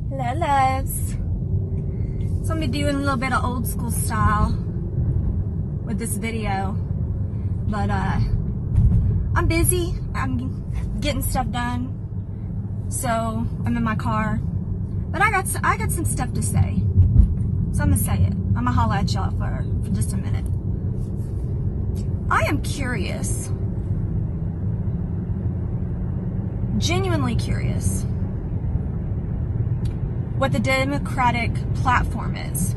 Hello, loves. So I'm gonna be doing a little bit of old school style with this video, but I'm busy. I'm getting stuff done, so I'm in my car. But I got some stuff to say, so I'm gonna say it. I'm gonna holler at y'all for just a minute. I am curious, genuinely curious, what the Democratic platform is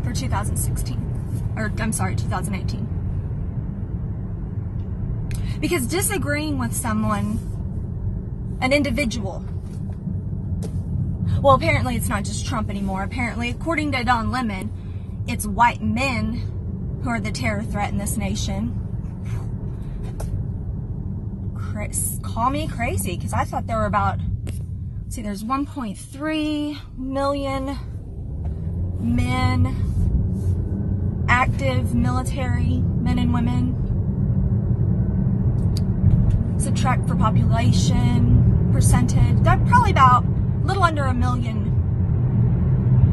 for 2016, or I'm sorry, 2018. Because disagreeing with someone, an individual, well, apparently it's not just Trump anymore. Apparently, according to Don Lemon, it's white men who are the terror threat in this nation. Call me crazy, because I thought there were about, see, there's 1.3 million men, active military men and women. Subtract for population percentage, that's probably about a little under 1 million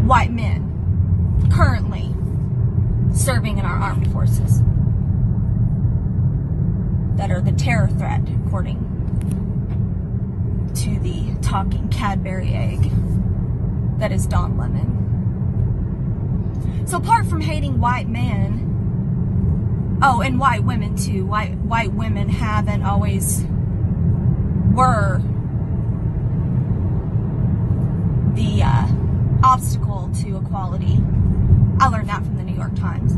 white men currently serving in our armed forces that are the terror threat, according to the talking Cadbury egg that is Don Lemon. So apart from hating white men, oh, and white women too, white women have and always were the obstacle to equality. I learned that from the New York Times.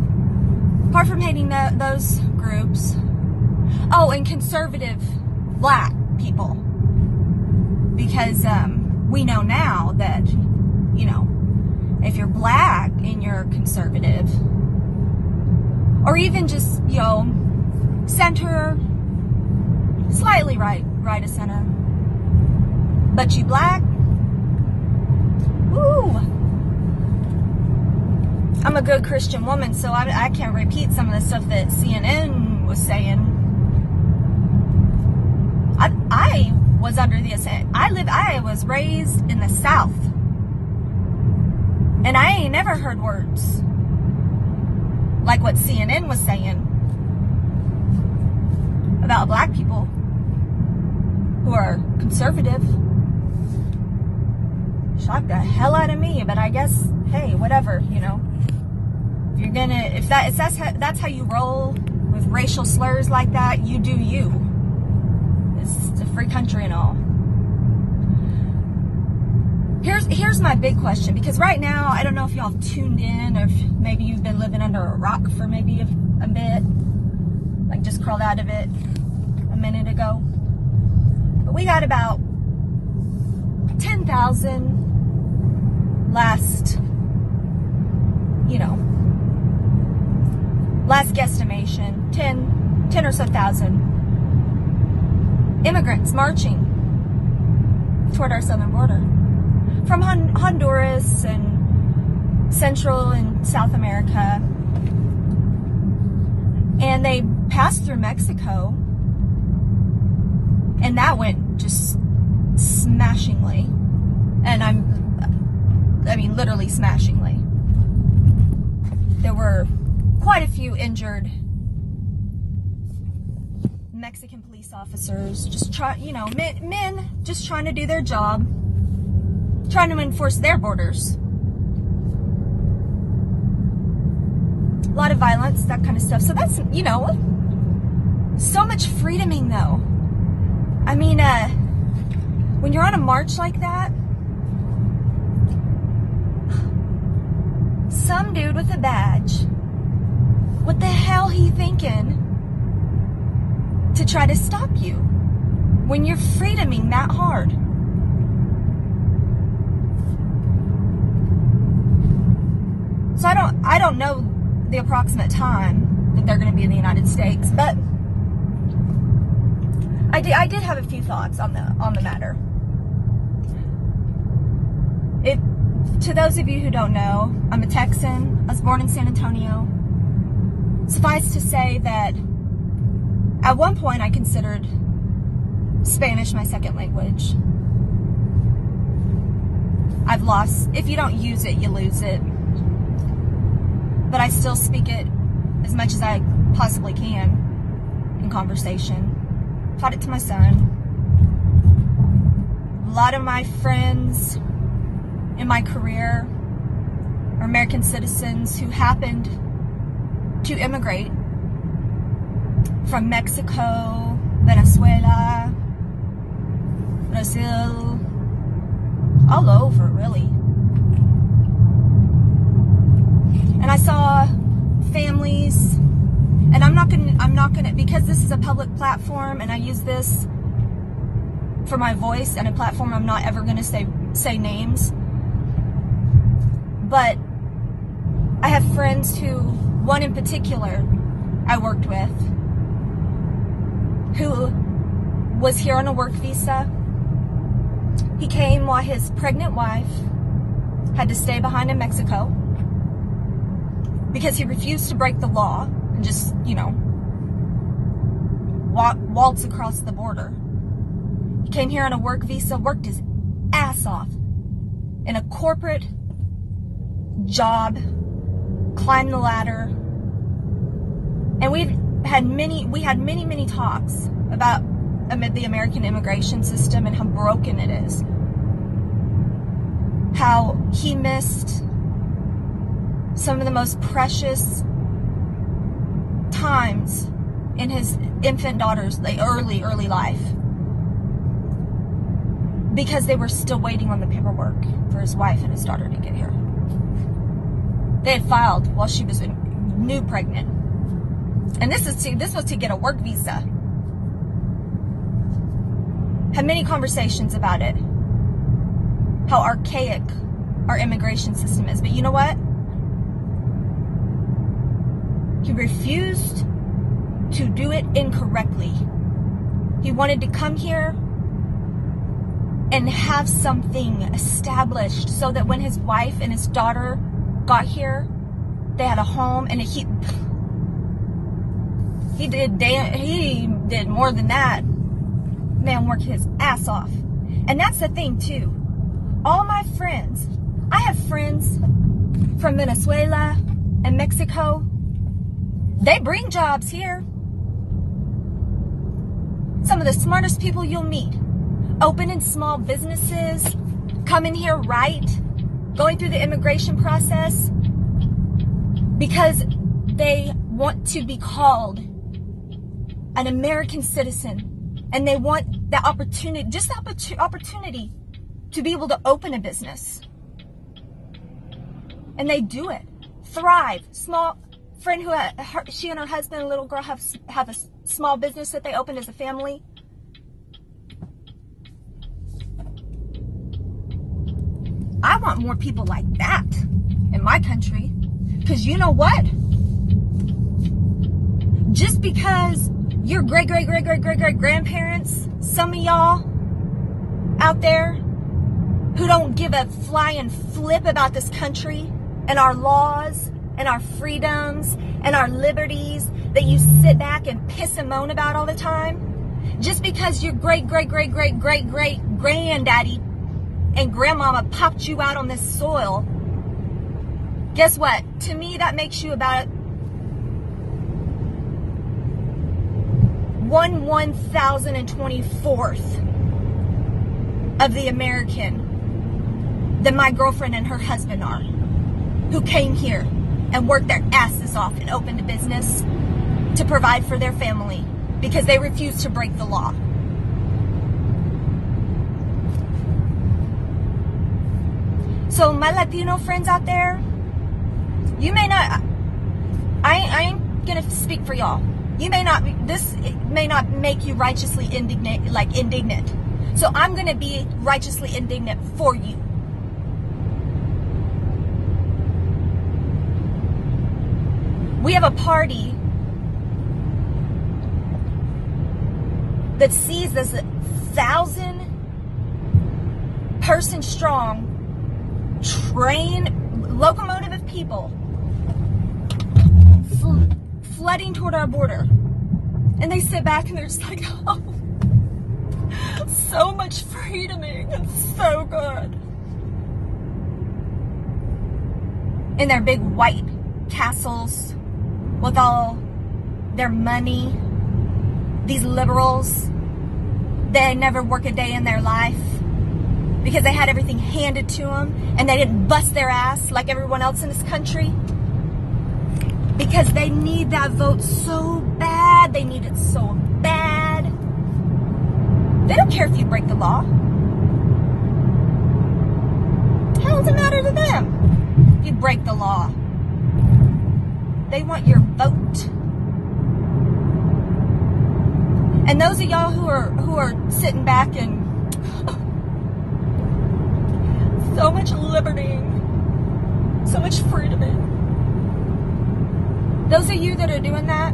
Apart from hating those groups, oh, and conservative black people, because we know now that, you know, if you're black and you're conservative, or even just, you know, center, slightly right of center, but you black, woo! I'm a good Christian woman, so I can't repeat some of the stuff that CNN was saying. I was under the I was raised in the South, and I ain't never heard words like what CNN was saying about black people who are conservative. Shocked the hell out of me, but I guess, hey, whatever, you know. If you're gonna, if that's how you roll with racial slurs like that, you do you. It's a free country and all. Here's my big question, because right now, I don't know if y'all have tuned in, or if maybe you've been living under a rock for maybe a bit, like just crawled out of it a minute ago. But we got about 10,000 last guesstimation, 10 or so thousand immigrants marching toward our southern border from Honduras and Central and South America. And they passed through Mexico, and that went just smashingly. And I mean literally smashingly. There were quite a few injured Mexican police officers, just men just trying to do their job, trying to enforce their borders. A lot of violence, that kind of stuff. So that's, you know, so much freedoming though. I mean, when you're on a march like that, some dude with a badge, what the hell he thinking to try to stop you when you're freedoming that hard? So I don't know the approximate time that they're going to be in the United States, but I did have a few thoughts on the matter. To those of you who don't know, I'm a Texan. I was born in San Antonio. Suffice to say that at one point I considered Spanish my second language. I've lost, if you don't use it, you lose it. But I still speak it as much as I possibly can in conversation. Taught it to my son. A lot of my friends in my career are American citizens who happened to immigrate from Mexico, Venezuela, Brazil, all over, really. And I saw families, and I'm not gonna, because this is a public platform and I use this for my voice and a platform, I'm not ever gonna say names. But I have friends who, one in particular I worked with, who was here on a work visa. He came while his pregnant wife had to stay behind in Mexico because he refused to break the law and just, you know, waltz across the border. He came here on a work visa, worked his ass off in a corporate job, climbed the ladder, and we had many talks about the American immigration system and how broken it is. How he missed some of the most precious times in his infant daughter's early life because they were still waiting on the paperwork for his wife and his daughter to get here. They had filed while she was new pregnant. And this was to get a work visa. Had many conversations about it. How archaic our immigration system is. But you know what? He refused to do it incorrectly. He wanted to come here and have something established so that when his wife and his daughter got here, they had a home. And he did more than that. Man worked his ass off. And that's the thing too. All my friends, I have friends from Venezuela and Mexico. They bring jobs here. Some of the smartest people you'll meet. Opening small businesses, coming here right, going through the immigration process because they want to be called an American citizen, and they want the opportunity, just the opportunity to be able to open a business. And they do it. Thrive. Small friend who she and her husband and little girl have a small business that they opened as a family. I want more people like that in my country. Because you know what? Just because your great-great-great-great-great-grandparents, some of y'all out there who don't give a flying flip about this country and our laws and our freedoms and our liberties that you sit back and piss and moan about all the time, just because your great-great-great-great-great-great-granddaddy and grandmama popped you out on this soil, guess what? To me, that makes you about 1/1024th of the American that my girlfriend and her husband are, who came here and worked their asses off and opened a business to provide for their family because they refused to break the law. So my Latino friends out there, you may not, I ain't gonna speak for y'all. You may not, this may not make you righteously indignant. So I'm gonna be righteously indignant for you. We have a party that sees this 1,000-person strong locomotive of people flooding toward our border, and they sit back and they're just like, oh, so much freedom, it's so good. in their big white castles with all their money. These liberals, they never work a day in their life because they had everything handed to them and they didn't bust their ass like everyone else in this country because they need that vote so bad. They need it so bad. They don't care if you break the law. How does it matter to them if you break the law? They want your vote. And those of y'all who are sitting back and so much liberty, so much freedom. Those of you that are doing that,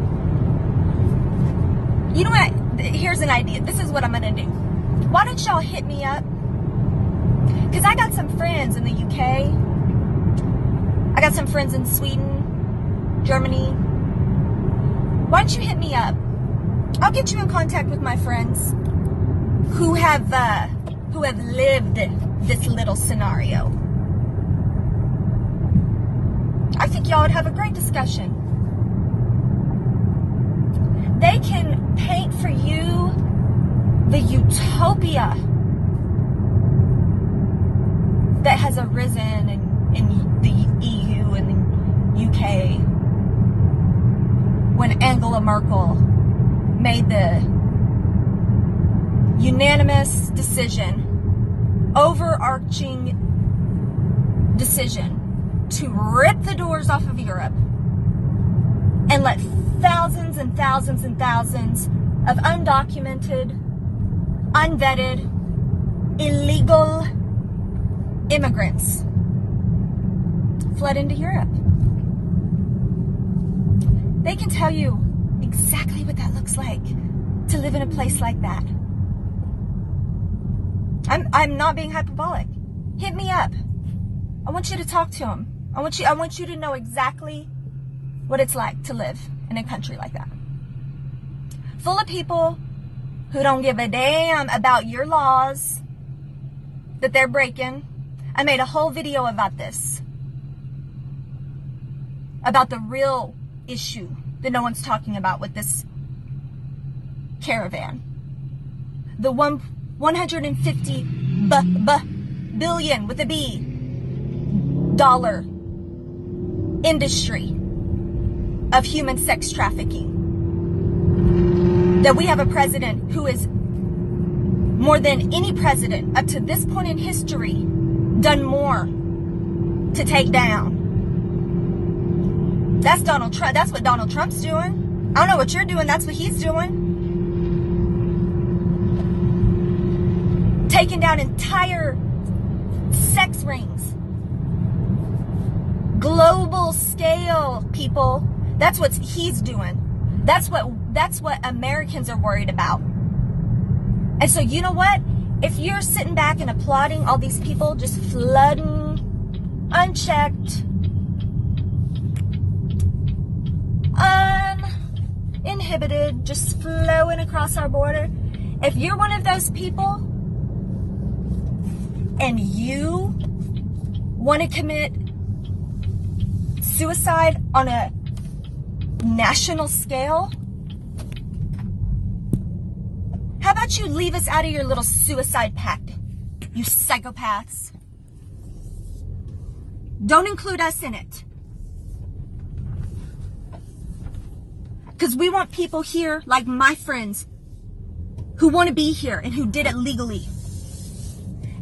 you know what? Here's an idea. This is what I'm gonna do. Why don't y'all hit me up? Because I got some friends in the UK. I got some friends in Sweden, Germany. Why don't you hit me up? I'll get you in contact with my friends who have lived this little scenario. I think y'all would have a great discussion. They can paint for you the utopia that has arisen in the EU and the UK when Angela Merkel made the unanimous decision, overarching decision to rip the doors off of Europe and let thousands and thousands and thousands of undocumented, unvetted, illegal immigrants fled into Europe. They can tell you exactly what that looks like to live in a place like that. I'm not being hyperbolic. Hit me up. I want you to talk to them. I want you to know exactly what it's like to live in a country like that. Full of people who don't give a damn about your laws that they're breaking. I made a whole video about this. About the real issue that no one's talking about with this caravan. The 150 billion with a B dollar industry of human sex trafficking. That we have a president who is more than any president up to this point in history done more to take down. That's Donald Trump. That's what Donald Trump's doing. I don't know what you're doing. That's what he's doing. Taking down entire sex rings. Global scale, people. That's what he's doing. That's what Americans are worried about. And so you know what? If you're sitting back and applauding all these people just flooding, unchecked, uninhibited, just flowing across our border, if you're one of those people and you want to commit suicide on a national scale, how about you leave us out of your little suicide pact, you psychopaths? Don't include us in it. Because we want people here like my friends who want to be here and who did it legally.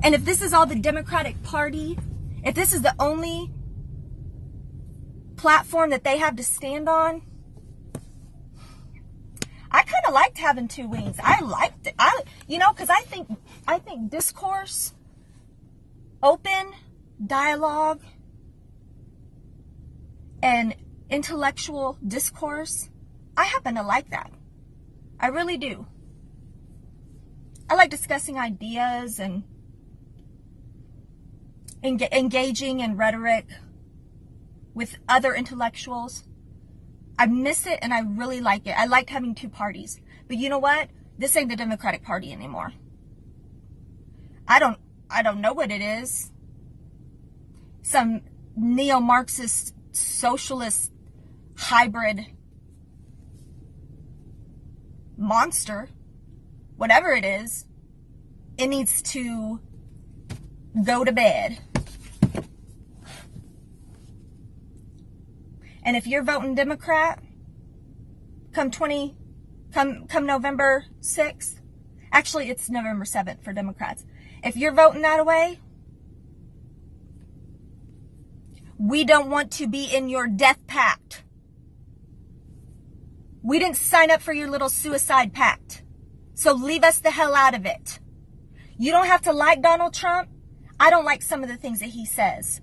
And if this is all the Democratic Party, if this is the only platform that they have to stand on, I kind of liked having two wings. I liked it. Because I think discourse, open dialogue, and intellectual discourse, I happen to like that. I really do. I like discussing ideas and engaging in rhetoric with other intellectuals. I miss it and I really like it. I liked having two parties. But you know what? This ain't the Democratic Party anymore. I don't know what it is. Some neo-Marxist, socialist, hybrid monster, whatever it is, it needs to go to bed. And if you're voting Democrat, come November 6th, actually it's November 7th for Democrats. If you're voting that away, we don't want to be in your death pact. We didn't sign up for your little suicide pact. So leave us the hell out of it. You don't have to like Donald Trump. I don't like some of the things that he says.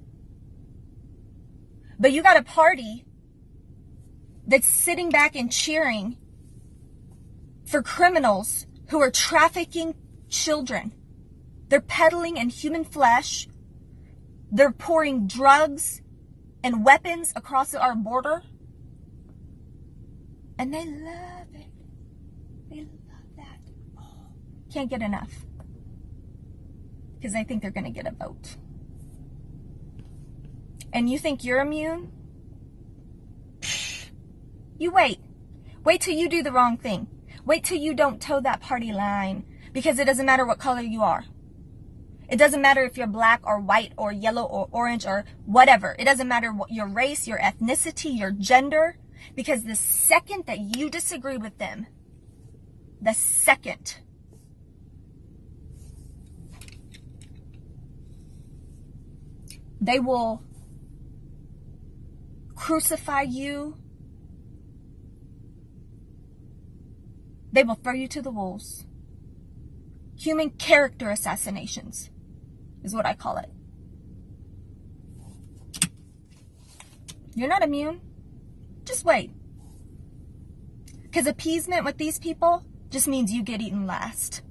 But you got a party that's sitting back and cheering for criminals who are trafficking children. They're peddling in human flesh. They're pouring drugs and weapons across our border. And they love it. They love that. Oh, can't get enough. Because I think they're going to get a vote. And you think you're immune? You wait. Wait till you do the wrong thing. Wait till you don't toe that party line. Because it doesn't matter what color you are. It doesn't matter if you're black or white or yellow or orange or whatever. It doesn't matter what your race, your ethnicity, your gender. Because the second that you disagree with them, the second they will crucify you, they will throw you to the wolves. Human character assassinations is what I call it. You're not immune. Just wait. Because appeasement with these people just means you get eaten last.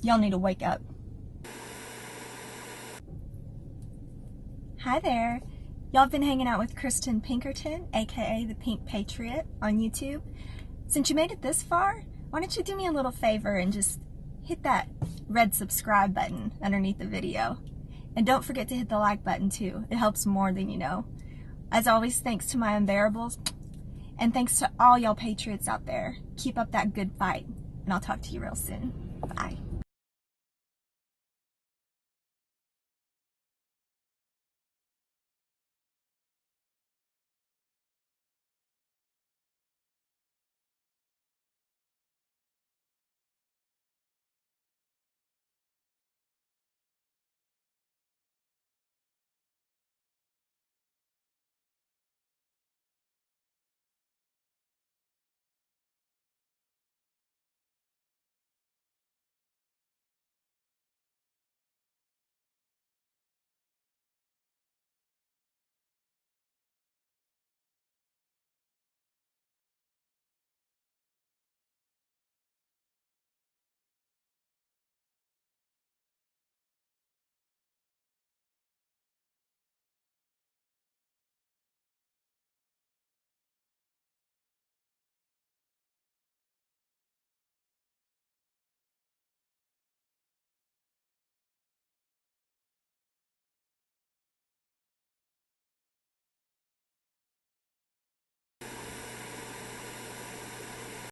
Y'all need to wake up. Hi there. Y'all have been hanging out with Kristen Pinkerton, aka the Pink Patriot, on YouTube. Since you made it this far, why don't you do me a little favor and just hit that red subscribe button underneath the video. And don't forget to hit the like button too. It helps more than you know. As always, thanks to my unbearables. And thanks to all y'all patriots out there. Keep up that good fight. And I'll talk to you real soon. Bye.